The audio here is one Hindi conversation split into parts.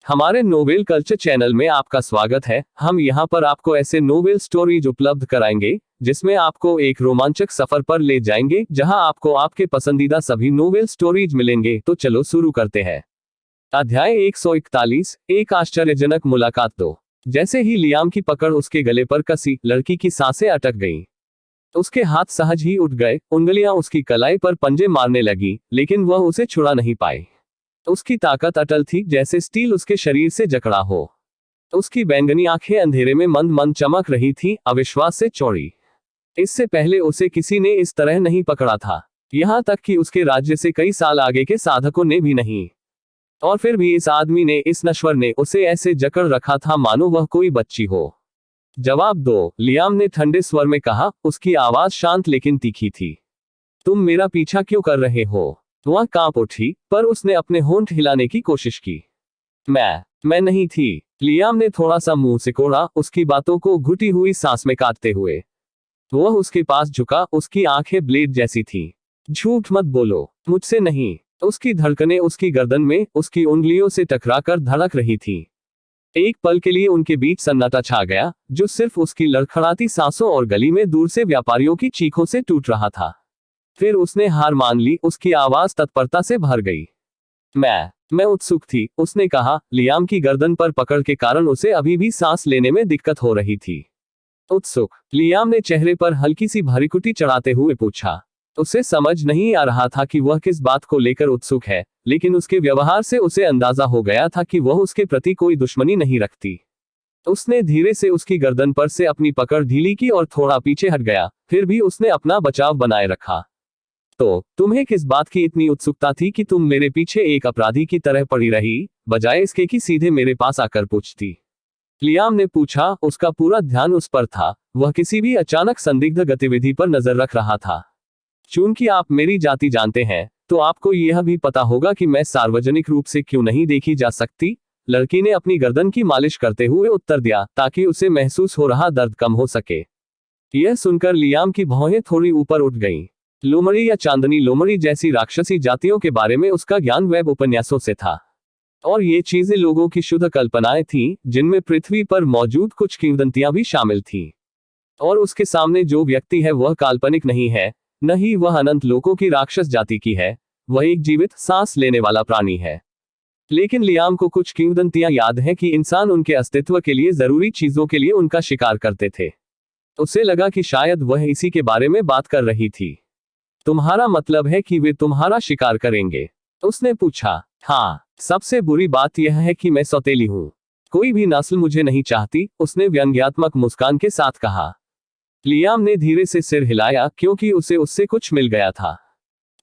हमारे नोवेल कल्चर चैनल में आपका स्वागत है। हम यहाँ पर आपको ऐसे नोवेल स्टोरीज उपलब्ध कराएंगे जिसमें आपको एक रोमांचक सफर पर ले जाएंगे, जहां आपको आपके पसंदीदा सभी नोवेल स्टोरीज मिलेंगे। तो चलो शुरू करते हैं। अध्याय 141, एक आश्चर्यजनक मुलाकात। दो जैसे ही लियाम की पकड़ उसके गले पर कसी, लड़की की सांसें अटक गईं। उसके हाथ सहज ही उठ गए, उंगलियां उसकी कलाई पर पंजे मारने लगी, लेकिन वह उसे छुड़ा नहीं पाई। उसकी ताकत अटल थी, जैसे स्टील उसके शरीर से जकड़ा हो। उसकी बैंगनी आंखें अंधेरे में मंद मंद चमक रही थीं, अविश्वास से चौड़ी। इससे पहले उसे किसी ने इस तरह नहीं पकड़ा था, यहां तक कि उसके राज्य से कई साल आगे के साधकों ने भी नहीं। और फिर भी इस आदमी ने, इस नश्वर ने उसे ऐसे जकड़ रखा था मानो वह कोई बच्ची हो। जवाब दो, लियाम ने ठंडे स्वर में कहा, उसकी आवाज शांत लेकिन तीखी थी। तुम मेरा पीछा क्यों कर रहे हो? वह कांप उठी, पर उसने अपने होंठ हिलाने की कोशिश की। मैं नहीं थी। लियाम ने थोड़ा सा मुंह सिकोड़ा, उसकी बातों को घुटी हुई सांस में काटते हुए। वह उसके पास झुका, उसकी आंखें ब्लेड जैसी थीं। झूठ मत बोलो, मुझसे नहीं। उसकी धड़कनें उसकी गर्दन में, उसकी उंगलियों से टकराकर धड़क रही थीं। एक पल के लिए उनके बीच सन्नाटा छा गया, जो सिर्फ उसकी लड़खड़ाती सांसों और गली में दूर से व्यापारियों की चीखों से टूट रहा था। फिर उसने हार मान ली, उसकी आवाज तत्परता से भर गई। मैं उत्सुक थी, उसने कहा। लियाम की गर्दन पर पकड़ के कारण उसे अभी भी सांस लेने में दिक्कत हो रही थी। उत्सुक? लियाम ने चेहरे पर हल्की सी भरीकुटी चढ़ाते हुए पूछा। उसे समझ नहीं आ रहा था कि वह किस बात को लेकर उत्सुक है, लेकिन उसके व्यवहार से उसे अंदाजा हो गया था कि वह उसके प्रति कोई दुश्मनी नहीं रखती। उसने धीरे से उसकी गर्दन पर से अपनी पकड़ ढीली की और थोड़ा पीछे हट गया, फिर भी उसने अपना बचाव बनाए रखा। तो तुम्हें किस बात की इतनी उत्सुकता थी कि तुम मेरे पीछे एक अपराधी की तरह पड़ी रही, बजाय इसके कि सीधे मेरे पास आकर पूछती? लियाम ने पूछा, उसका पूरा ध्यान उस पर था। वह किसी भी अचानक संदिग्ध गतिविधि पर नजर रख रहा था। चूंकि आप मेरी जाति जानते हैं, तो आपको यह भी पता होगा कि मैं सार्वजनिक रूप से क्यों नहीं देखी जा सकती। लड़की ने अपनी गर्दन की मालिश करते हुए उत्तर दिया, ताकि उसे महसूस हो रहा दर्द कम हो सके। यह सुनकर लियाम की भौहें थोड़ी ऊपर उठ गईं। लोमड़ी या चांदनी लोमड़ी जैसी राक्षसी जातियों के बारे में उसका ज्ञान वेब उपन्यासों से था, और ये चीजें लोगों की शुद्ध कल्पनाएं थीं, जिनमें पृथ्वी पर मौजूद कुछ किंवदंतियां भी शामिल थीं। और उसके सामने जो व्यक्ति है वह काल्पनिक नहीं है, न ही वह अनंत लोकों की राक्षस जाति की है। वह एक जीवित, सांस लेने वाला प्राणी है। लेकिन लियाम को कुछ किंवदंतियां याद हैं कि इंसान उनके अस्तित्व के लिए जरूरी चीजों के लिए उनका शिकार करते थे। उसे लगा कि शायद वह इसी के बारे में बात कर रही थी। तुम्हारा मतलब है कि वे तुम्हारा शिकार करेंगे? उसने पूछा। हाँ, सबसे बुरी बात यह है कि मैं सौतेली हूँ। कोई भी नस्ल मुझे नहीं चाहती, उसने व्यंग्यात्मक मुस्कान के साथ कहा। लियाम ने धीरे से सिर हिलाया, क्योंकि उसे उससे कुछ मिल गया था।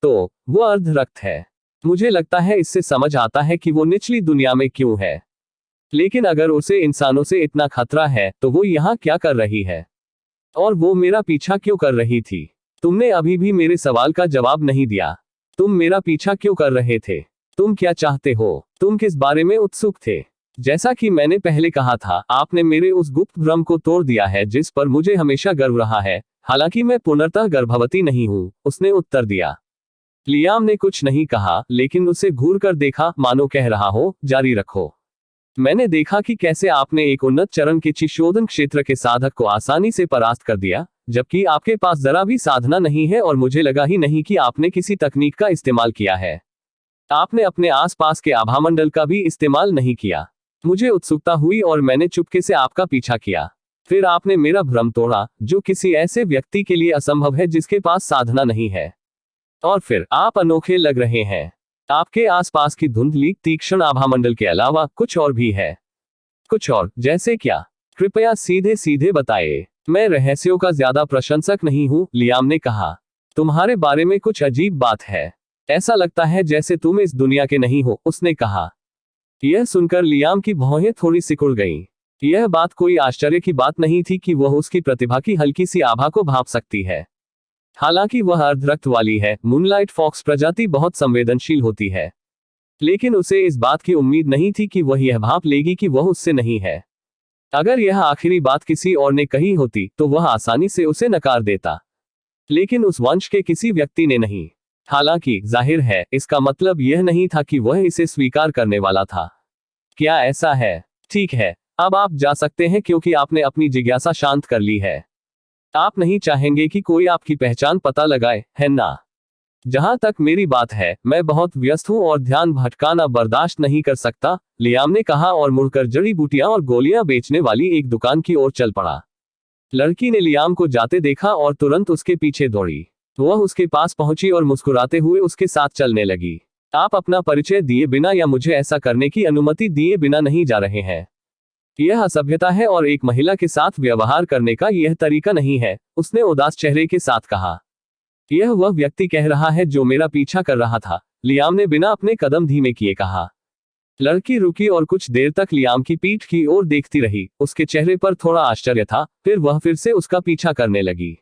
तो वो अर्धरक्त है। मुझे लगता है इससे समझ आता है कि वो निचली दुनिया में क्यों है। लेकिन अगर उसे इंसानों से इतना खतरा है, तो वो यहाँ क्या कर रही है? और वो मेरा पीछा क्यों कर रही थी? तुमने अभी भी मेरे सवाल का जवाब नहीं दिया। तुम मेरा पीछा क्यों कर रहे थे? तुम क्या चाहते हो? तुम किस बारे में उत्सुक थे? जैसा कि मैंने पहले कहा था, आपने मेरे उस गुप्त भ्रम को तोड़ दिया है जिस पर मुझे हमेशा गर्व रहा है। हालांकि मैं पूर्णतः गर्भवती नहीं हूँ, उसने उत्तर दिया। लियाम ने कुछ नहीं कहा, लेकिन उसे घूर कर देखा, मानो कह रहा हो, जारी रखो। मैंने देखा कि कैसे आपने एक उन्नत चरण के चिशोधन क्षेत्र के साधक को आसानी से परास्त कर दिया, जबकि आपके पास जरा भी साधना नहीं है, और मुझे लगा ही नहीं कि आपने किसी तकनीक का इस्तेमाल किया है। आपने अपने आसपास के आभामंडल का भी इस्तेमाल नहीं किया। मुझे उत्सुकता हुई और मैंने चुपके से आपका पीछा किया। फिर आपने मेरा भ्रम तोड़ा, जो किसी ऐसे व्यक्ति के लिए असंभव है जिसके पास साधना नहीं है। और फिर आप अनोखे लग रहे हैं। आपके आसपास की धुंधली, तीक्ष्ण आभामंडल के अलावा कुछ और भी है। कुछ और? जैसे क्या? कृपया सीधे सीधे बताइए। मैं रहस्यों का ज्यादा प्रशंसक नहीं हूँ, लियाम ने कहा। तुम्हारे बारे में कुछ अजीब बात है। ऐसा लगता है जैसे तुम इस दुनिया के नहीं हो, उसने कहा। यह सुनकर लियाम की भौहें थोड़ी सिकुड़ गईं। यह बात कोई आश्चर्य की बात नहीं थी कि वह उसकी प्रतिभा की हल्की सी आभा को भांप सकती है। हालांकि वह अर्धरक्त वाली है, मूनलाइट फॉक्स प्रजाति बहुत संवेदनशील होती है। लेकिन उसे इस बात की उम्मीद नहीं थी कि वह यह भांप लेगी कि वह उससे नहीं है। अगर यह आखिरी बात किसी और ने कही होती, तो वह आसानी से उसे नकार देता। लेकिन उस वंश के किसी व्यक्ति ने नहीं। हालांकि जाहिर है, इसका मतलब यह नहीं था कि वह इसे स्वीकार करने वाला था। क्या ऐसा है? ठीक है, अब आप जा सकते हैं क्योंकि आपने अपनी जिज्ञासा शांत कर ली है। आप नहीं चाहेंगे कि कोई आपकी पहचान पता लगाए, है ना? जहां तक मेरी बात है, मैं बहुत व्यस्त हूं और ध्यान भटकाना बर्दाश्त नहीं कर सकता, लियाम ने कहा और मुड़कर जड़ी बूटियां और गोलियां बेचने वाली एक दुकान की ओर चल पड़ा। लड़की ने लियाम को जाते देखा और तुरंत उसके पीछे दौड़ी। वह उसके पास पहुंची और मुस्कुराते हुए उसके साथ चलने लगी। आप अपना परिचय दिए बिना या मुझे ऐसा करने की अनुमति दिए बिना नहीं जा रहे हैं। यह असभ्यता है और एक महिला के साथ व्यवहार करने का यह तरीका नहीं है, उसने उदास चेहरे के साथ कहा। यह वह व्यक्ति कह रहा है जो मेरा पीछा कर रहा था, लियाम ने बिना अपने कदम धीमे किए कहा। लड़की रुकी और कुछ देर तक लियाम की पीठ की ओर देखती रही। उसके चेहरे पर थोड़ा आश्चर्य था, फिर वह फिर से उसका पीछा करने लगी।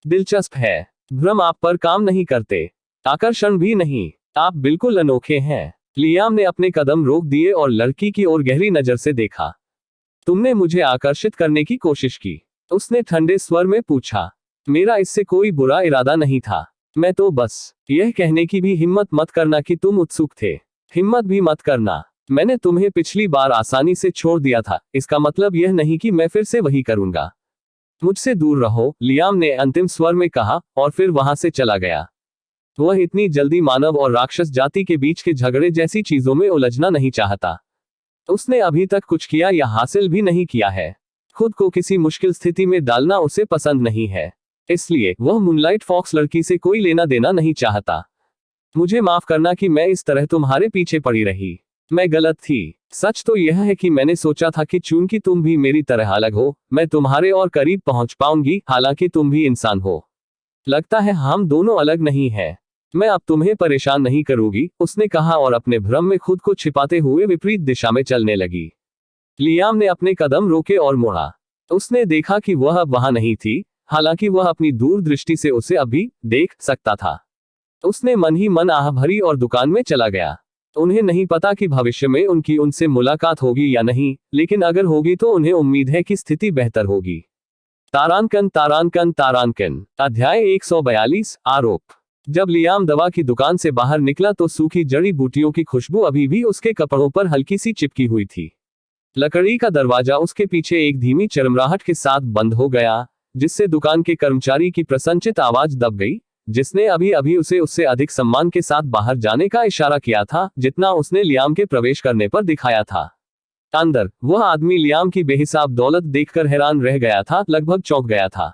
दिलचस्प है, भ्रम आप पर काम नहीं करते, आकर्षण भी नहीं, आप बिल्कुल अनोखे हैं। लियाम ने अपने कदम रोक दिए और लड़की की ओर गहरी नजर से देखा। तुमने मुझे आकर्षित करने की कोशिश की? उसने ठंडे स्वर में पूछा। मेरा इससे कोई बुरा इरादा नहीं था, मैं तो बस यह कहने की भी हिम्मत मत करना कि तुम उत्सुक थे। हिम्मत भी मत करना, मैंने तुम्हें पिछली बार आसानी से छोड़ दिया था, इसका मतलब यह नहीं कि मैं फिर से वही करूंगा। मुझसे दूर रहो, लियाम ने अंतिम स्वर में कहा और फिर वहां से चला गया। वह इतनी जल्दी मानव और राक्षस जाति के बीच के झगड़े जैसी चीजों में उलझना नहीं चाहता। उसने अभी तक कुछ किया या हासिल भी नहीं किया है। खुद को किसी मुश्किल स्थिति में डालना उसे पसंद नहीं है, इसलिए वह मूनलाइट फॉक्स लड़की से कोई लेना देना नहीं चाहता। मुझे माफ करना कि मैं इस तरह तुम्हारे पीछे पड़ी रही, मैं गलत थी। सच तो यह है कि मैंने सोचा था कि चूंकि तुम भी मेरी तरह अलग हो, मैं तुम्हारे और करीब पहुंच पाऊंगी, हालांकि तुम भी इंसान हो। लगता है हम दोनों अलग नहीं हैं। मैं अब तुम्हें परेशान नहीं करूंगी, उसने कहा और अपने भ्रम में खुद को छिपाते हुए विपरीत दिशा में चलने लगी। लियाम ने अपने कदम रोके और मुड़ा। उसने देखा कि वह अब वहां नहीं थी, हालांकि वह अपनी दूरदृष्टि से उसे अभी देख सकता था। उसने मन ही मन आह भरी और दुकान में चला गया। उन्हें नहीं पता कि भविष्य में उनकी उनसे मुलाकात होगी या नहीं, लेकिन अगर होगी तो उन्हें उम्मीद है कि स्थिति बेहतर होगी। तारांकन तारांकन तारांकन अध्याय 142 आरोप। जब लियाम दवा की दुकान से बाहर निकला तो सूखी जड़ी बूटियों की खुशबू अभी भी उसके कपड़ों पर हल्की सी चिपकी हुई थी। लकड़ी का दरवाजा उसके पीछे एक धीमी चरमराहट के साथ बंद हो गया, जिससे दुकान के कर्मचारी की प्रसन्नचित आवाज दब गई, जिसने अभी अभी उसे उससे अधिक सम्मान के साथ बाहर जाने का इशारा किया था जितना उसने लियाम के प्रवेश करने पर दिखाया था। अंदर वह आदमी लियाम की बेहिसाब दौलत देखकर हैरान रह गया था, लगभग चौंक गया था।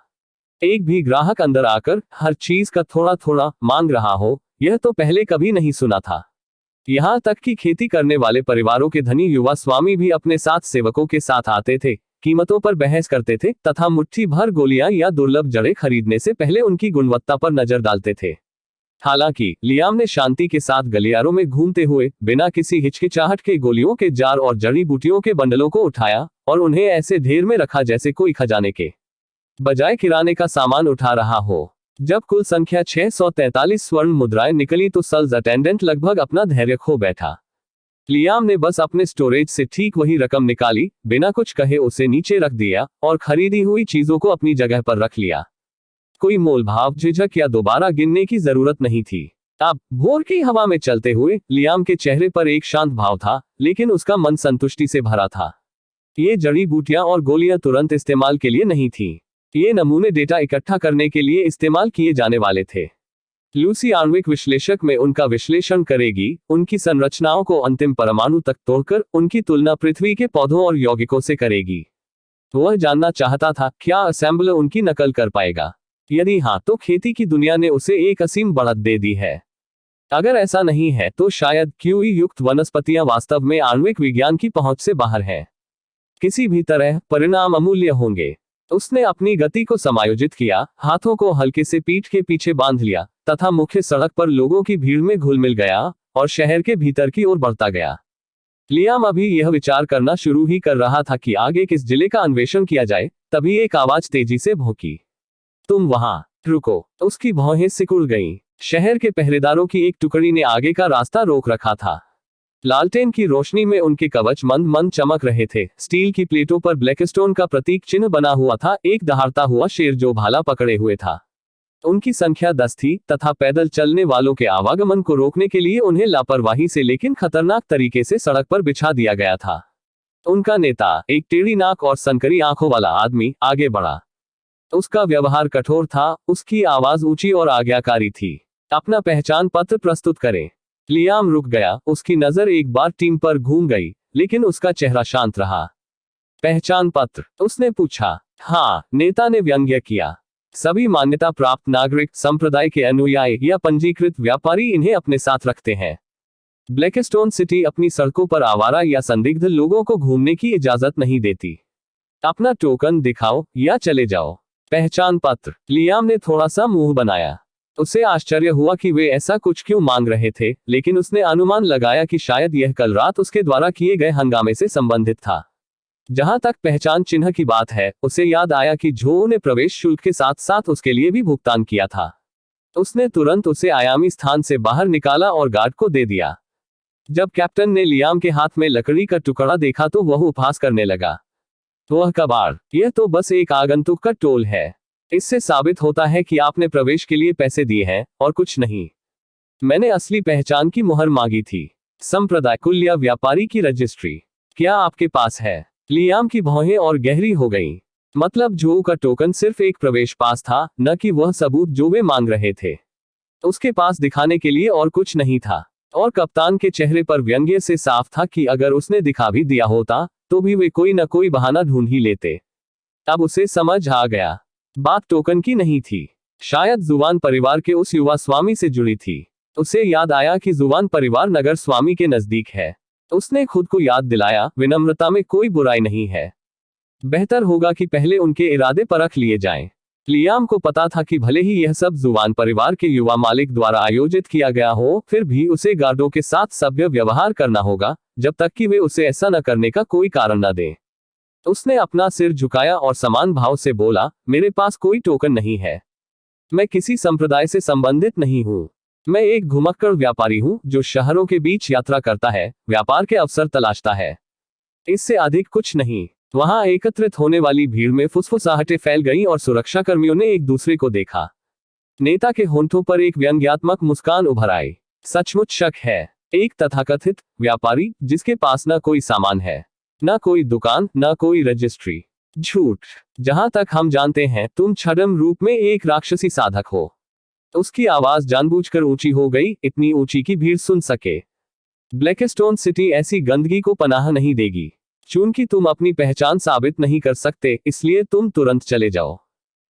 एक भी ग्राहक अंदर आकर हर चीज का थोड़ा थोड़ा मांग रहा हो, यह तो पहले कभी नहीं सुना था। यहाँ तक कि खेती करने वाले परिवारों के धनी युवा स्वामी भी अपने साथ सेवकों के साथ आते थे, कीमतों पर बहस करते थे तथा मुट्ठी भर गोलियां या दुर्लभ जड़ें खरीदने से पहले उनकी गुणवत्ता पर नजर डालते थे। हालांकि लियाम ने शांति के साथ गलियारों में घूमते हुए बिना किसी हिचकिचाहट के गोलियों के जार और जड़ी बूटियों के बंडलों को उठाया और उन्हें ऐसे ढेर में रखा जैसे कोई खजाने के बजाय किराने का सामान उठा रहा हो। जब कुल संख्या 643 स्वर्ण मुद्राएं निकली तो सेल्स अटेंडेंट लगभग अपना धैर्य खो बैठा। लियाम ने बस अपने स्टोरेज से ठीक वही रकम निकाली, बिना कुछ कहे उसे नीचे रख दिया और खरीदी हुई चीजों को अपनी जगह पर रख लिया। कोई मोलभाव, झिझक या दोबारा गिनने की जरूरत नहीं थी। अब भोर की हवा में चलते हुए लियाम के चेहरे पर एक शांत भाव था, लेकिन उसका मन संतुष्टि से भरा था। ये जड़ी बूटियां और गोलियां तुरंत इस्तेमाल के लिए नहीं थीं। ये नमूने डेटा इकट्ठा करने के लिए इस्तेमाल किए जाने वाले थे। लूसी आणविक विश्लेषक में उनका विश्लेषण करेगी, उनकी संरचनाओं को अंतिम परमाणु तक तोड़कर उनकी तुलना पृथ्वी के पौधों और यौगिकों से करेगी। वह जानना चाहता था क्या असेंबलर उनकी नकल कर पाएगा। यदि हाँ, तो खेती की दुनिया ने उसे एक असीम बढ़त दे दी है। अगर ऐसा नहीं है तो शायद क्यूई युक्त वनस्पतियां वास्तव में आणविक विज्ञान की पहुंच से बाहर हैं। किसी भी तरह परिणाम अमूल्य होंगे। उसने अपनी गति को समायोजित किया, हाथों को हल्के से पीठ के पीछे बांध लिया तथा मुख्य सड़क पर लोगों की भीड़ में घुल मिल गया और शहर के भीतर की ओर बढ़ता गया। लियाम अभी यह विचार करना शुरू ही कर रहा था कि आगे किस जिले का अन्वेषण किया जाए, तभी एक आवाज तेजी से भौंकी। तुम वहां रुको। उसकी भौहें सिकुड़ गईं। शहर के पहरेदारों की एक टुकड़ी ने आगे का रास्ता रोक रखा था। लालटेन की रोशनी में उनके कवच मंद मंद चमक रहे थे। स्टील की प्लेटों पर ब्लैकस्टोन का प्रतीक चिन्ह बना हुआ था, एक दहाड़ता हुआ शेर जो भाला पकड़े हुए था। उनकी संख्या 10 थी तथा पैदल चलने वालों के आवागमन को रोकने के लिए उन्हें लापरवाही से लेकिन खतरनाक तरीके से सड़क पर बिछा दिया गया था। उनका नेता, एक टेढ़ी नाक और सनकरी आंखों वाला आदमी, आगे बढ़ा। उसका व्यवहार कठोर था, उसकी आवाज ऊंची और आज्ञाकारी थी। अपना पहचान पत्र प्रस्तुत करें। लियाम रुक गया, उसकी नजर एक बार टीम पर घूम गई, लेकिन उसका चेहरा शांत रहा। पहचान पत्र? उसने पूछा। हाँ, नेता ने व्यंग्य किया। सभी मान्यता प्राप्त नागरिक, संप्रदाय के अनुयायी या पंजीकृत व्यापारी इन्हें अपने साथ रखते हैं। ब्लैकस्टोन सिटी अपनी सड़कों पर आवारा या संदिग्ध लोगों को घूमने की इजाजत नहीं देती। अपना टोकन दिखाओ या चले जाओ। पहचान पत्र? लियाम ने थोड़ा सा मुंह बनाया। उसे आश्चर्य हुआ कि वे ऐसा कुछ क्यों मांग रहे थे, लेकिन उसने अनुमान लगाया कि शायद यह कल रात उसके द्वारा किए गए हंगामे से संबंधित था। जहां तक पहचान चिन्ह की बात है, उसे याद आया कि जो ने प्रवेश शुल्क के साथ साथ उसके लिए भी भुगतान किया था। उसने तुरंत उसे आयामी स्थान से बाहर निकाला और गार्ड को दे दिया। जब कैप्टन ने लियाम के हाथ में लकड़ी का टुकड़ा देखा तो वह उपहास करने लगा। वह कबाड़, यह तो बस एक आगंतुक का टोल है। इससे साबित होता है कि आपने प्रवेश के लिए पैसे दिए हैं और कुछ नहीं। मैंने असली पहचान की मुहर मांगी थी। संप्रदाय कुल या व्यापारी की रजिस्ट्री क्या आपके पास है? लियाम की भौहें और गहरी हो गईं। मतलब जो का टोकन सिर्फ एक प्रवेश पास था, न कि वह सबूत जो वे मांग रहे थे। उसके पास दिखाने के लिए और कुछ नहीं था। और कप्तान के चेहरे पर व्यंग्य से साफ था कि अगर उसने दिखा भी दिया होता तो भी वे कोई न कोई बहाना ढूंढ ही लेते। अब उसे समझ आ गया, बात टोकन की नहीं थी। शायद जुवान परिवार के उस युवा स्वामी से जुड़ी थी। उसे याद आया कि जुवान परिवार नगर स्वामी के नजदीक है। उसने खुद को याद दिलाया, विनम्रता में कोई बुराई नहीं है। बेहतर होगा कि पहले उनके इरादे परख लिए जाएं। लियाम को पता था कि भले ही यह सब जुवान परिवार के युवा मालिक द्वारा आयोजित किया गया हो, फिर भी उसे गार्डों के साथ सभ्य व्यवहार करना होगा, जब तक कि वे उसे ऐसा न करने का कोई कारण न दें। उसने अपना सिर झुकाया और समान भाव से बोला, मेरे पास कोई टोकन नहीं है। मैं किसी संप्रदाय से संबंधित नहीं हूँ। मैं एक घुमक्कड़ व्यापारी हूँ जो शहरों के बीच यात्रा करता है, व्यापार के अवसर तलाशता है। इससे अधिक कुछ नहीं। वहां एकत्रित होने वाली भीड़ में फुसफुसाहटें फैल गईं और सुरक्षाकर्मियों ने एक दूसरे को देखा। नेता के होंठों पर एक व्यंग्यात्मक मुस्कान उभर आई। सचमुच शक है। एक तथाकथित व्यापारी जिसके पास न कोई सामान है, न कोई दुकान, न कोई रजिस्ट्री। झूठ। जहां तक हम जानते हैं तुम छद्म रूप में एक राक्षसी साधक हो। उसकी आवाज जानबूझकर ऊंची हो गई, इतनी ऊंची कि भीड़ सुन सके। ब्लैकस्टोन सिटी ऐसी गंदगी को पनाह नहीं देगी। चूंकि तुम अपनी पहचान साबित नहीं कर सकते, इसलिए तुम तुरंत चले जाओ।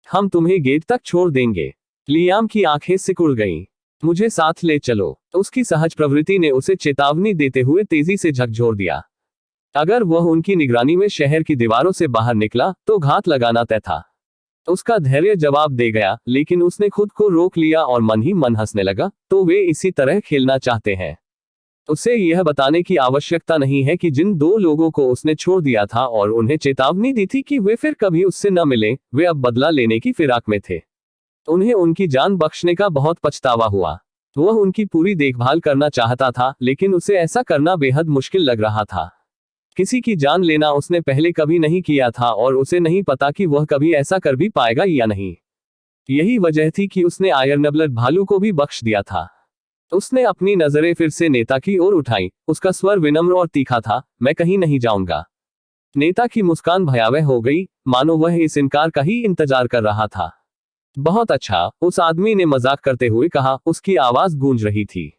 हम तुम्हें गेट तक छोड़ देंगे। लियाम की आंखें सिकुड़ गईं। मुझे साथ ले चलो। उसकी सहज प्रवृत्ति ने उसे चेतावनी देते हुए तेजी से झकझोर दिया। अगर वह उनकी निगरानी में शहर की दीवारों से बाहर निकला तो घात लगाना तय था। उसका धैर्य जवाब दे गया, लेकिन उसने खुद को रोक लिया और मन ही मन हंसने लगा। तो वे इसी तरह खेलना चाहते हैं। उसे यह बताने की आवश्यकता नहीं है कि जिन दो लोगों को उसने छोड़ दिया था और उन्हें चेतावनी दी थी कि वे फिर कभी उससे न मिलें, वे अब बदला लेने की फिराक में थे। उन्हें उनकी जान बख्शने का बहुत पछतावा हुआ। वह उनकी पूरी देखभाल करना चाहता था, लेकिन उसे ऐसा करना बेहद मुश्किल लग रहा था। किसी की जान लेना उसने पहले कभी नहीं किया था और उसे नहीं पता कि वह कभी ऐसा कर भी पाएगा या नहीं। यही वजह थी कि उसने आयरनब्लड भालू को भी बख्श दिया था। उसने अपनी नजरें फिर से नेता की ओर उठाई। उसका स्वर विनम्र और तीखा था, मैं कहीं नहीं जाऊंगा। नेता की मुस्कान भयावह हो गई, मानो वह इस इनकार का ही इंतजार कर रहा था। बहुत अच्छा, उस आदमी ने मजाक करते हुए कहा, उसकी आवाज गूंज रही थी।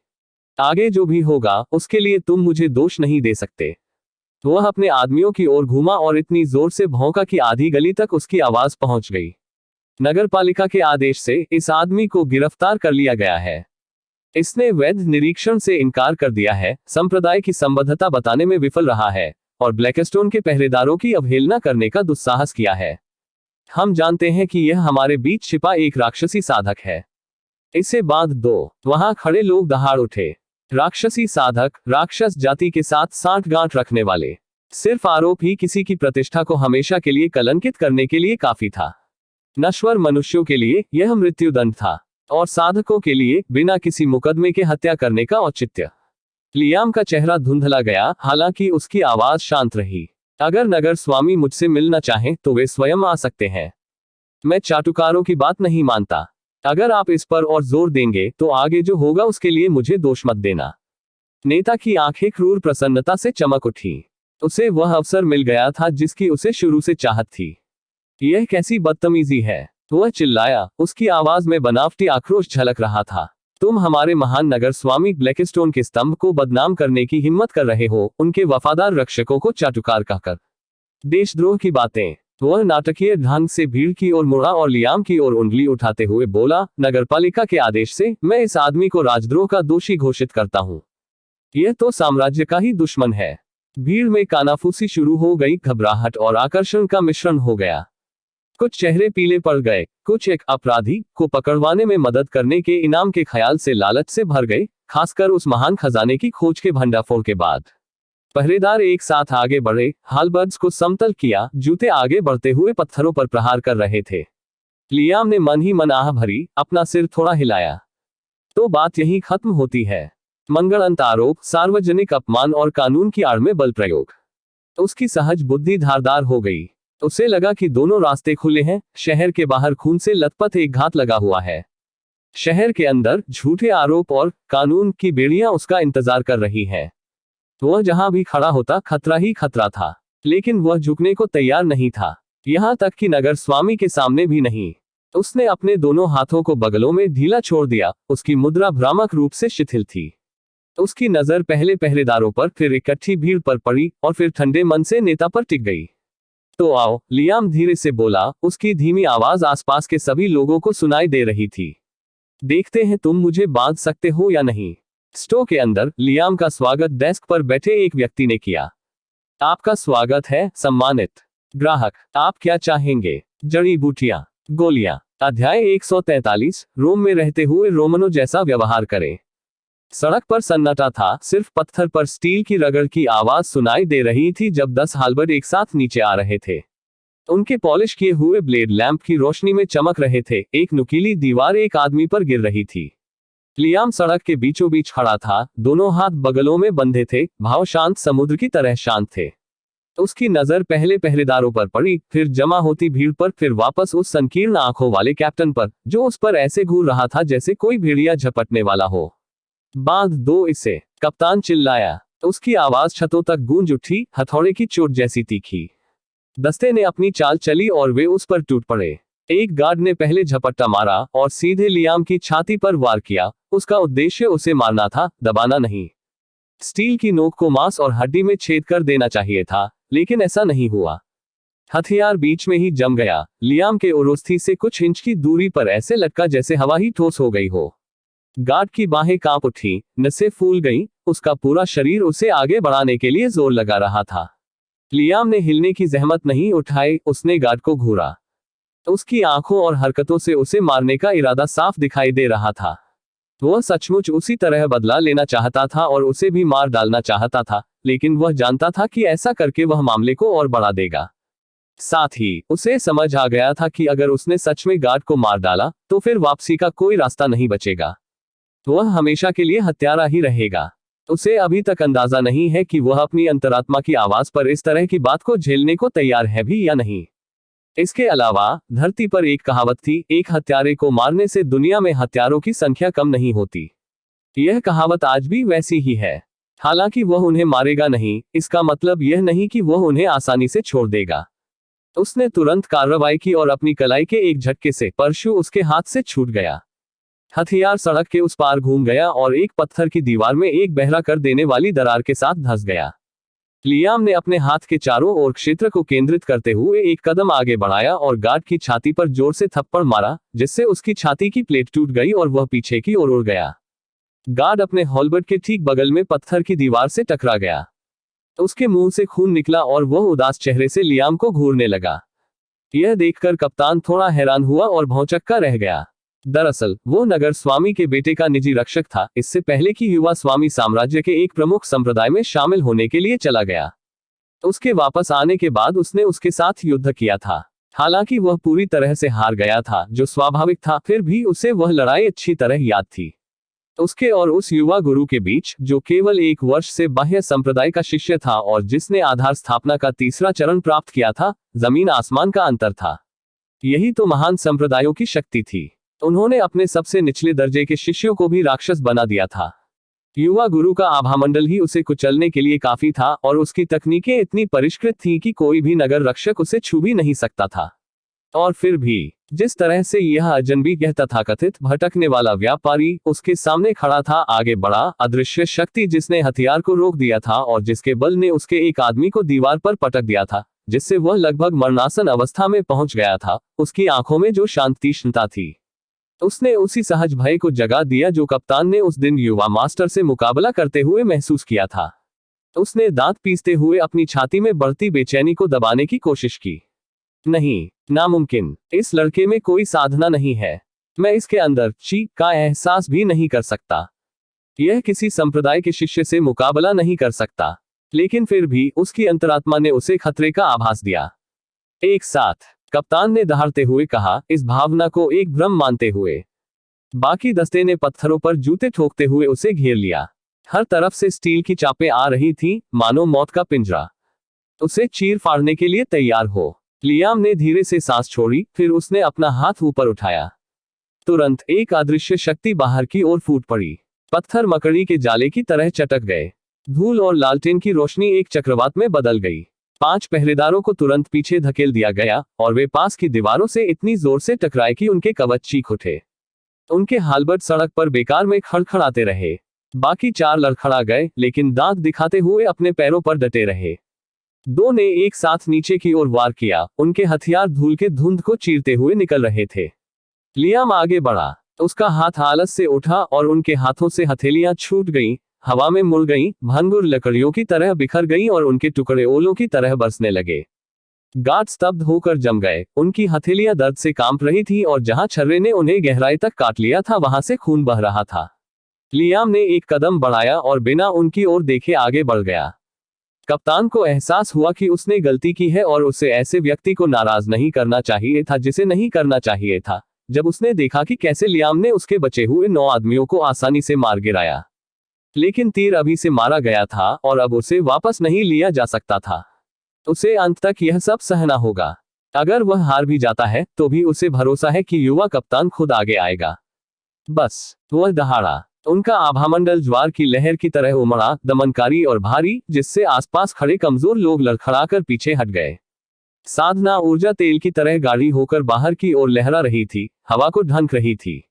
आगे जो भी होगा उसके लिए तुम मुझे दोष नहीं दे सकते। वह अपने आदमियों की ओर घूमा और इतनी जोर से भौंका कि आधी गली तक उसकी आवाज पहुंच गई। नगरपालिका के आदेश से इस आदमी को गिरफ्तार कर लिया गया है। इसने वैध निरीक्षण से इनकार कर दिया है, संप्रदाय की संबद्धता बताने में विफल रहा है और ब्लैकस्टोन के पहरेदारों की अवहेलना करने का दुस्साहस किया है। हम जानते हैं कि यह हमारे बीच छिपा एक राक्षसी साधक है। इसे बांध दो। वहां खड़े लोग दहाड़ उठे। राक्षसी साधक, राक्षस जाति के साथ सांठगांठ रखने वाले। सिर्फ आरोप ही किसी की प्रतिष्ठा को हमेशा के लिए कलंकित करने के लिए काफी था। नश्वर मनुष्यों के लिए यह मृत्युदंड था और साधकों के लिए बिना किसी मुकदमे के हत्या करने का औचित्य। लियाम का चेहरा धुंधला गया, हालांकि उसकी आवाज शांत रही। अगर नगर स्वामी मुझसे मिलना चाहें तो वे स्वयं आ सकते हैं। मैं चाटुकारों की बात नहीं मानता। अगर आप इस पर और जोर देंगे तो आगे जो होगा उसके लिए मुझे दोष मत देना। नेता की आंखें क्रूर प्रसन्नता से चमक उठी। उसे वह अवसर मिल गया था जिसकी उसे शुरू से चाहत थी। यह कैसी बदतमीजी है, वह चिल्लाया, उसकी आवाज में बनावटी आक्रोश झलक रहा था। तुम हमारे महान नगर स्वामी ब्लैकस्टोन के स्तंभ को बदनाम करने की हिम्मत कर रहे हो, उनके वफादार रक्षकों को चाटुकार कहकर। देशद्रोह की बातें। वह नाटकीय ढंग से भीड़ की ओर मुड़ा और लियाम की ओर उंगली उठाते हुए बोला, नगरपालिका के आदेश से मैं इस आदमी को राजद्रोह का दोषी घोषित करता हूँ। यह तो साम्राज्य का ही दुश्मन है। भीड़ में कानाफूसी शुरू हो गई, घबराहट और आकर्षण का मिश्रण हो गया। कुछ चेहरे पीले पड़ गए, कुछ एक अपराधी को पकड़वाने में मदद करने के इनाम के ख्याल से लालच से भर गए, खासकर उस महान खजाने की खोज के भंडाफोड़ के बाद। पहरेदार एक साथ आगे बढ़े, हालबर्ड्स को समतल किया, जूते आगे बढ़ते हुए पत्थरों पर प्रहार कर रहे थे। लियाम ने मन ही मन आह भरी, अपना सिर थोड़ा हिलाया। तो बात यही खत्म होती है। मनगढ़ंत आरोप, सार्वजनिक अपमान और कानून की आड़ में बल प्रयोग। उसकी सहज बुद्धि धारदार हो गई। उसे लगा कि दोनों रास्ते खुले हैं। शहर के बाहर खून से लथपथ एक घात लगा हुआ है। शहर के अंदर झूठे आरोप और कानून की बेड़ियां उसका इंतजार कर रही हैं। वह जहां भी खड़ा होता खतरा ही खतरा था, लेकिन वह झुकने को तैयार नहीं था, यहां तक कि नगर स्वामी के सामने भी नहीं। उसने अपने दोनों हाथों को बगलों में ढीला छोड़ दिया। उसकी मुद्रा भ्रामक रूप से शिथिल थी। उसकी नजर पहले पहरेदारों पर, फिर इकट्ठी भीड़ पर पड़ी और फिर ठंडे मन से नेता पर टिक गई। तो आओ, लियाम धीरे से बोला। उसकी धीमी आवाज आसपास के सभी लोगों को सुनाई दे रही थी। देखते हैं तुम मुझे बांध सकते हो या नहीं। स्टोर के अंदर लियाम का स्वागत डेस्क पर बैठे एक व्यक्ति ने किया। आपका स्वागत है, सम्मानित ग्राहक। आप क्या चाहेंगे? जड़ी बूटियां, गोलियां। अध्याय 143। रोम में रहते हुए रोमनों जैसा व्यवहार करें। सड़क पर सन्नाटा था। सिर्फ पत्थर पर स्टील की रगड़ की आवाज सुनाई दे रही थी जब 10 हालबर्ड एक साथ नीचे आ रहे थे। उनके पॉलिश किए हुए ब्लेड लैंप की रोशनी में चमक रहे थे। एक नुकीली दीवार एक आदमी पर गिर रही थी। लियाम सड़क के बीचों बीच खड़ा था, दोनों हाथ बगलों में बंधे थे, भाव शांत समुद्र की तरह शांत थे। उसकी नजर पहले पहरेदारों पर पड़ी, फिर जमा होती भीड़ पर, फिर वापस उस संकीर्ण आंखों वाले कैप्टन पर, जो उस पर ऐसे घूर रहा था जैसे कोई भेड़िया झपटने वाला हो। बांध दो इसे, कप्तान चिल्लाया। उसकी आवाज छतों तक गूंज उठी, हथौड़े की चोट जैसी तीखी। दस्ते ने अपनी चाल चली और वे उस पर टूट पड़े। एक गार्ड ने पहले झपट्टा मारा और सीधे लियाम की छाती पर वार किया। उसका उद्देश्य उसे मारना था, दबाना नहीं। स्टील की नोक को मांस और हड्डी में छेद कर देना चाहिए था, लेकिन ऐसा नहीं हुआ। हथियार बीच में ही जम गया। लियाम के उरोस्थी से कुछ इंच की दूरी पर ऐसे लटका जैसे हवा ही ठोस हो गई हो। गार्ड की बाहें कांप उठी, नसें फूल गईं, उसका पूरा शरीर उसे आगे बढ़ाने के लिए जोर लगा रहा था। लियाम ने हिलने की जहमत नहीं उठाई। उसने गार्ड को घूरा। उसकी आंखों और हरकतों से उसे मारने का इरादा साफ दिखाई दे रहा था। वह सचमुच उसी तरह बदला लेना चाहता था और उसे भी मार डालना चाहता था, लेकिन वह जानता था कि ऐसा करके वह मामले को और बढ़ा देगा। साथ ही उसे समझ आ गया था कि अगर उसने सच में गार्ड को मार डाला तो फिर वापसी का कोई रास्ता नहीं बचेगा। वह हमेशा के लिए हत्यारा ही रहेगा। उसे अभी तक अंदाजा नहीं है कि वह अपनी अंतरात्मा की आवाज पर इस तरह की बात को झेलने को तैयार है भी या नहीं। इसके अलावा धरती पर एक कहावत थी, एक हत्यारे को मारने से दुनिया में हत्यारों की संख्या कम नहीं होती। यह कहावत आज भी वैसी ही है। हालांकि वह उन्हें मारेगा नहीं, इसका मतलब यह नहीं कि वह उन्हें आसानी से छोड़ देगा। उसने तुरंत कार्रवाई की और अपनी कलाई के एक झटके से परशु उसके हाथ से छूट गया। हथियार सड़क के उस पार घूम गया और एक पत्थर की दीवार में एक बहरा कर देने वाली दरार के साथ धंस गया। लियाम ने अपने हाथ के चारों ओर क्षेत्र को केंद्रित करते हुए एक कदम आगे बढ़ाया और गार्ड की छाती पर जोर से थप्पड़ मारा, जिससे उसकी छाती की प्लेट टूट गई और वह पीछे की ओर उड़ गया। गार्ड अपने हॉलबर्ट के ठीक बगल में पत्थर की दीवार से टकरा गया। उसके मुंह से खून निकला और वह उदास चेहरे से लियाम को घूरने लगा। यह देखकर कप्तान थोड़ा हैरान हुआ और भौंचक्का रह गया। दरअसल वो नगर स्वामी के बेटे का निजी रक्षक था, इससे पहले कि युवा स्वामी साम्राज्य के एक प्रमुख संप्रदाय में शामिल होने के लिए चला गया। उसके वापस आने के बाद उसने उसके साथ युद्ध किया था। हालांकि वह पूरी तरह से हार गया था, जो स्वाभाविक था, फिर भी उसे वह लड़ाई अच्छी तरह याद थी। उसके और उस युवा गुरु के बीच, जो केवल 1 वर्ष से बाह्य संप्रदाय का शिष्य था और जिसने आधार स्थापना का तीसरा चरण प्राप्त किया था, जमीन आसमान का अंतर था। यही तो महान संप्रदायों की शक्ति थी। उन्होंने अपने सबसे निचले दर्जे के शिष्यों को भी राक्षस बना दिया था। युवा गुरु का आभामंडल ही उसे कुचलने के लिए काफी था और उसकी तकनीकें इतनी परिष्कृत थीं कि कोई भी नगर रक्षक उसे छू भी नहीं सकता था। और फिर भी जिस तरह से यह अजनबी यह तथाकथित भटकने वाला व्यापारी उसके सामने खड़ा था, आगे बढ़ा अदृश्य शक्ति जिसने हथियार को रोक दिया था और जिसके बल ने उसके एक आदमी को दीवार पर पटक दिया था, जिससे वह लगभग मरणासन अवस्था में पहुंच गया था, उसकी आंखों में जो शांत तीक्ष्णता थी, उसने उसी सहज भय को जगा दिया जो कप्तान ने उस दिन युवा मास्टर से मुकाबला करते हुए महसूस किया था। उसने दांत पीसते हुए अपनी छाती में बढ़ती बेचैनी को दबाने की कोशिश की। नहीं, नामुमकिन, इस लड़के में कोई साधना नहीं है। मैं इसके अंदर ची का एहसास भी नहीं कर सकता। यह किसी संप्रदाय के शिष्य से मुकाबला नहीं कर सकता। लेकिन फिर भी उसकी अंतरात्मा ने उसे खतरे का आभास दिया। एक साथ, कप्तान ने दहाड़ते हुए कहा, इस भावना को एक भ्रम मानते हुए। बाकी दस्ते ने पत्थरों पर जूते ठोकते हुए उसे घेर लिया। हर तरफ से स्टील की चापें आ रही थीं, मानो मौत का पिंजरा उसे चीर फाड़ने के लिए तैयार हो। लियाम ने धीरे से सांस छोड़ी, फिर उसने अपना हाथ ऊपर उठाया। तुरंत एक अदृश्य शक्ति बाहर की ओर फूट पड़ी। पत्थर मकड़ी के जाले की तरह चटक गए। धूल और लालटेन की रोशनी एक चक्रवात में बदल गई। 5 पहरेदारों को तुरंत पीछे धकेल दिया गया और वे पास की दीवारों से इतनी जोर से टकराए कि उनके कवच चीख उठे। उनके हालबट सड़क पर बेकार में खड़खड़ाते रहे। बाकी 4 लड़खड़ा गए, लेकिन दांत दिखाते हुए अपने पैरों पर डटे रहे। 2 ने एक साथ नीचे की ओर वार किया। उनके हथियार धूल के धुंध को चीरते हुए निकल रहे थे। लियाम आगे बढ़ा। उसका हाथ आलस से उठा और उनके हाथों से हथेलियां छूट गईं, हवा में मुड़ गईं, भंगुर लकड़ियों की तरह बिखर गईं और उनके टुकड़े ओलों की तरह बरसने लगे। गार्ड स्तब्ध होकर जम गए। उनकी हथेलियां दर्द से कांप रही थी और जहां छर्रे ने उन्हें गहराई तक काट लिया था वहां से खून बह रहा था। लियाम ने एक कदम बढ़ाया और बिना उनकी ओर देखे आगे बढ़ गया। कप्तान को एहसास हुआ कि उसने गलती की है और उसे ऐसे व्यक्ति को नाराज नहीं करना चाहिए था जिसे नहीं करना चाहिए था, जब उसने देखा कि कैसे लियाम ने उसके बचे हुए 9 आदमियों को आसानी से मार गिराया। लेकिन तीर अभी से मारा गया था और अब उसे वापस नहीं लिया जा सकता था। उसे अंत तक यह सब सहना होगा। अगर वह हार भी जाता है तो भी उसे भरोसा है कि युवा कप्तान खुद आगे आएगा। बस वह दहाड़ा। उनका आभामंडल ज्वार की लहर की तरह उमड़ा, दमनकारी और भारी, जिससे आसपास खड़े कमजोर लोग लड़खड़ाकर पीछे हट गए। साधना ऊर्जा तेल की तरह गाढ़ी होकर बाहर की ओर लहरा रही थी, हवा को ढंक रही थी।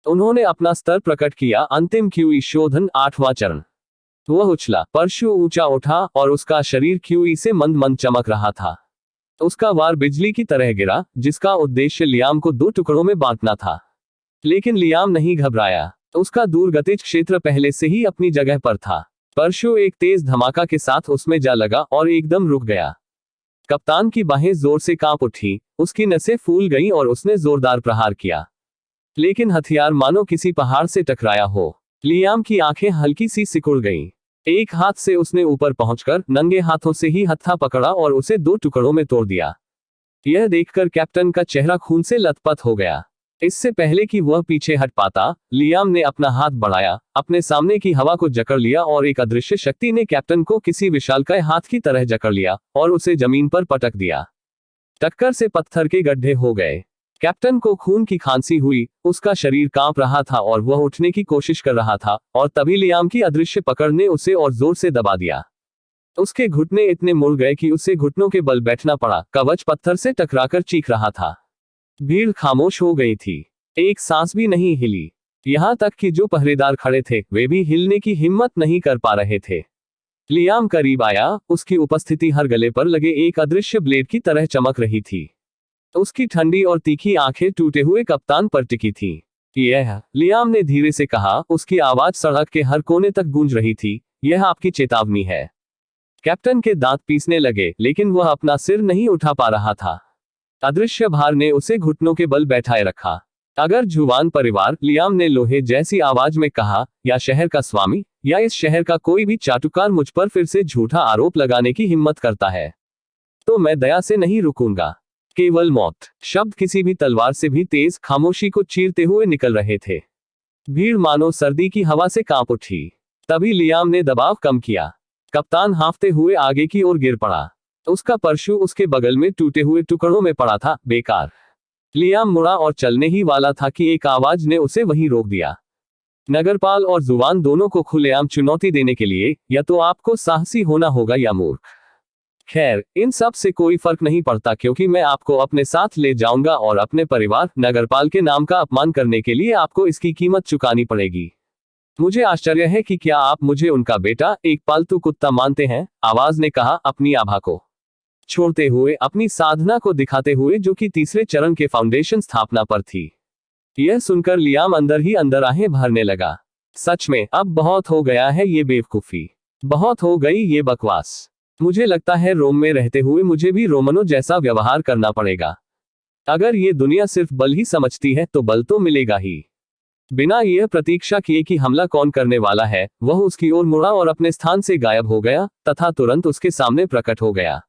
उन्होंने अपना स्तर प्रकट किया। अंतिम क्यूई शोधन 8वां चरण। वह उछला, परशु ऊंचा उठा और उसका शरीर क्यूई से मंद मंद चमक रहा था। उसका वार बिजली की तरह गिरा, जिसका उद्देश्य लियाम को 2 टुकड़ों में बांटना था। लेकिन लियाम नहीं घबराया। उसका दूरगतिज क्षेत्र पहले से ही अपनी जगह पर था। परशु एक तेज धमाका के साथ उसमें जा लगा और एकदम रुक गया। कप्तान की बाहें जोर से कांप उठी, उसकी नसें फूल गईं और उसने जोरदार प्रहार किया। लेकिन हथियार मानो किसी पहाड़ से टकराया हो। लियाम की आंखें हल्की सी सिकुड़ गईं। एक हाथ से उसने ऊपर पहुंचकर नंगे हाथों से ही हत्था पकड़ा और उसे 2 टुकड़ों में तोड़ दिया। यह देखकर कैप्टन का चेहरा खून से लथपथ हो गया। इससे पहले कि वह पीछे हट पाता, लियाम ने अपना हाथ बढ़ाया, अपने सामने की हवा को जकड़ लिया और एक अदृश्य शक्ति ने कैप्टन को किसी विशालकाय हाथ की तरह जकड़ लिया और उसे जमीन पर पटक दिया। टक्कर से पत्थर के गड्ढे हो गए। कैप्टन को खून की खांसी हुई, उसका शरीर कांप रहा था और वह उठने की कोशिश कर रहा था, और तभी लियाम की अदृश्य पकड़ ने उसे और जोर से दबा दिया। उसके घुटने इतने मुड़ गए कि उसे घुटनों के बल बैठना पड़ा। कवच पत्थर से टकराकर चीख रहा था। भीड़ खामोश हो गई थी। एक सांस भी नहीं हिली। यहां तक कि जो पहरेदार खड़े थे वे भी हिलने की हिम्मत नहीं कर पा रहे थे। लियाम करीब आया। उसकी उपस्थिति हर गले पर लगे एक अदृश्य ब्लेड की तरह चमक रही थी। उसकी ठंडी और तीखी आंखें टूटे हुए कप्तान पर टिकी थीं। यह, लियाम ने धीरे से कहा, उसकी आवाज सड़क के हर कोने तक गूंज रही थी, यह आपकी चेतावनी है। कैप्टन के दांत पीसने लगे, लेकिन वह अपना सिर नहीं उठा पा रहा था। अदृश्य भार ने उसे घुटनों के बल बैठाए रखा। अगर जुवान परिवार, लियाम ने लोहे जैसी आवाज में कहा, या शहर का स्वामी, या इस शहर का कोई भी चाटुकार मुझ पर फिर से झूठा आरोप लगाने की हिम्मत करता है, तो मैं दया से नहीं रुकूंगा। केवल मौत। शब्द किसी भी तलवार से भी तेज खामोशी को चीरते हुए निकल रहे थे। भीड़ मानो सर्दी की हवा से कांप उठी। तभी लियाम ने दबाव कम किया। कप्तान हांफते हुए आगे की ओर गिर पड़ा। उसका परशु उसके बगल में टूटे हुए टुकड़ों में पड़ा था। बेकार। लियाम मुड़ा और चलने ही वाला था कि एक आवाज ने उसे वहीं रोक दिया। नगरपाल और जुबान दोनों को खुलेआम चुनौती देने के लिए या तो आपको साहसी होना होगा या मूर्ख। खैर, इन सब से कोई फर्क नहीं पड़ता क्योंकि मैं आपको अपने साथ ले जाऊंगा और अपने परिवार नगरपाल के नाम का अपमान करने के लिए आपको इसकी कीमत चुकानी पड़ेगी। मुझे आश्चर्य है कि क्या आप मुझे उनका बेटा, एक पालतू कुत्ता मानते हैं, आवाज ने कहा, अपनी आभा को छोड़ते हुए, अपनी साधना को दिखाते हुए जो कि तीसरे चरण के फाउंडेशन स्थापना पर थी। यह सुनकर लियाम अंदर ही अंदर आहें भरने लगा। सच में, अब बहुत हो गया है ये बेवकूफी, बहुत हो गई ये बकवास। मुझे लगता है रोम में रहते हुए मुझे भी रोमनों जैसा व्यवहार करना पड़ेगा। अगर ये दुनिया सिर्फ बल ही समझती है तो बल तो मिलेगा ही। बिना यह प्रतीक्षा किए कि हमला कौन करने वाला है, वह उसकी ओर मुड़ा और अपने स्थान से गायब हो गया तथा तुरंत उसके सामने प्रकट हो गया।